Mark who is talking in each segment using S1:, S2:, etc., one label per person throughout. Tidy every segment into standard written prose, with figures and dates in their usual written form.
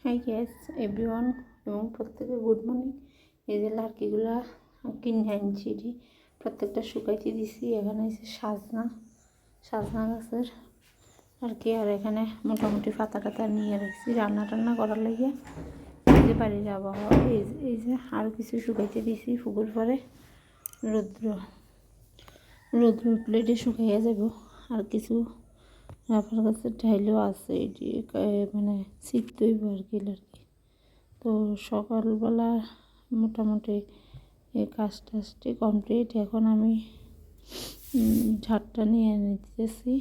S1: High gas everyone এবং প্রত্যেকে good morning. এই যে লার্কিগুলা কিনে আনছি, প্রত্যেকটা শুকাইতে দিছি। এখানে হচ্ছে সাজনা গাছের আর কি, আর এখানে মোটামুটি পাতা টাতা নিয়ে রাখছি রান্না টান্না করার লাগিয়ে। এই যে বাড়ির আবহাওয়া, এই যে আরও কিছু শুকাইতে দিছি। পুকুর পরে রৌদ্র উঠলে এটি শুকাইয়া যাব। আর কিছু রাফার গাছের ঢাইলেও আছে, এটি মানে শীতইব আর কি। তো সকালবেলা মোটামুটি এই কাজ টাজটি কমপ্লিট। এখন আমি ঝাড়টা নিয়ে নিতেছি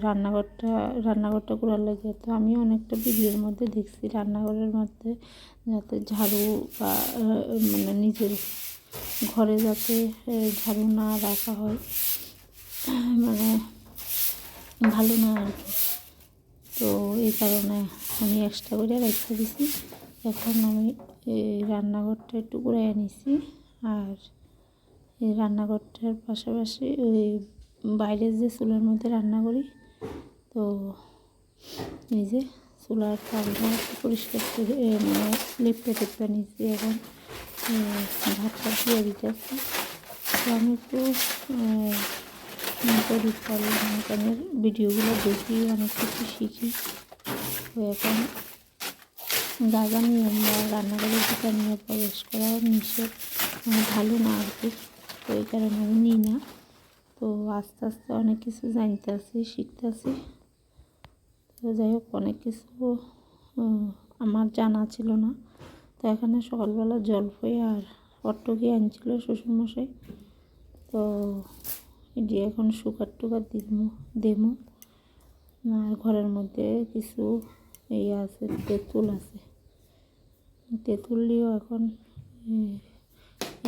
S1: রান্নাঘরটা করার লাগে। তো আমি অনেকটা ভিডিওর মধ্যে দেখছি রান্নাঘরের মধ্যে যাতে ঝাড়ু বা মানে নিজের ঘরে যাতে ঝাড়ু না রাখা হয়, মানে ভালো না আর কি। তো এই কারণে আমি এক্সট্রা করে রেখে দিছি। এখন আমি এই রান্নাঘরটা একটু করে নিছি। আর এই রান্নাঘরটার পাশাপাশি ওই বাইরের যে চুলার মধ্যে রান্না করি, তো এই যে চুলার তালটা পরিষ্কার করে মানে লেপটা নিচ্ছি। এখন ভাতটা দিয়ে দিতেছি। তো আমি একটু পরিচালনের ভিডিওগুলো দেখি, অনেক কিছু শিখি। তো এখন যা নিয়ম বা রান্নাঘরের ভিতরে নিয়ে প্রবেশ করা নিষেধ, ভালো না আর কি। তো এই কারণে আমি নিই না। তো আস্তে আস্তে অনেক কিছু জানতেছি, শিখতেছি। তো যাই হোক, অনেক কিছু আমার জানা ছিল না। তো এখানে সকালবেলা জলপাই আর অট্টকি আনছিল শ্বশুরমশাই। তো এটি এখন টুকার দেবো। আর ঘরের মধ্যে কিছু আছে, তেঁতুল দিয়েও এখন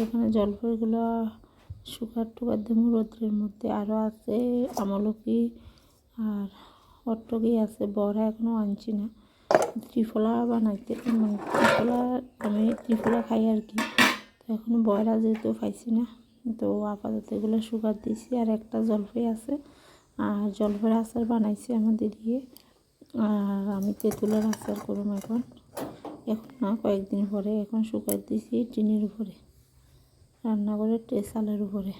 S1: এখানে জলপাইগুলো টুকার দেবো রোদ্রের মধ্যে। আরও আছে আমলকি আর অট্টকি আছে, বড়া এখনও আনছি না। ত্রিফলা বানাইতে, মানে আমি ত্রিফলা খাই আর কি। তো এখনও বড়া যেহেতু পাইছি না, তো আপাতত এগুলো শুকার দিয়েছি। আর একটা জলপাই আছে, আর জলপাইয়ের আচার বানাইছি আমাদের দিয়ে। আর আমি তেঁতুলের আচার করব এখন না, কয়েকদিন পরে। এখন শুকার দিয়েছি টিনের উপরে, রান্নাঘরের চালের উপরে।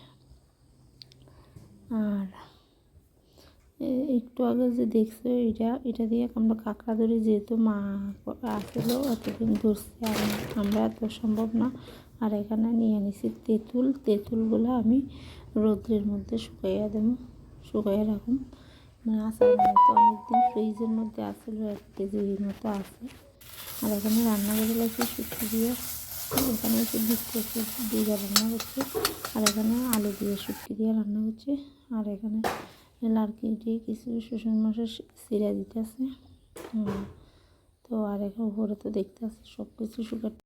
S1: আর একটু আগে যে দেখছো, এটা দিয়ে আমরা কাঁকড়া ধরি, যেহেতু মা আসলো এতদিন ধরছে, আর আমরা এত সম্ভব না। আর এখানে নিয়ে নিছি তেঁতুলগুলো আমি রোদ্রের মধ্যে শুকাইয়া রাখুন। মানে আচার বানাইতে অনেকদিন ফ্রিজের মধ্যে আসলো, 1 কেজির মতো আছে। আর এখানে রান্না করে লাগছে শুক্তি দিয়ে। এখানে হচ্ছে দিয়ে রান্না করছে, আর এখানে আলু দিয়ে শুক্তি দিয়ে রান্না করছে। আর এখানে লাড়কি দিয়ে কিছু শ্বশুরমশাই চিরা দিতে আছে। তো আর এখন উপরে তো দেখতে আছে সব কিছু শুকার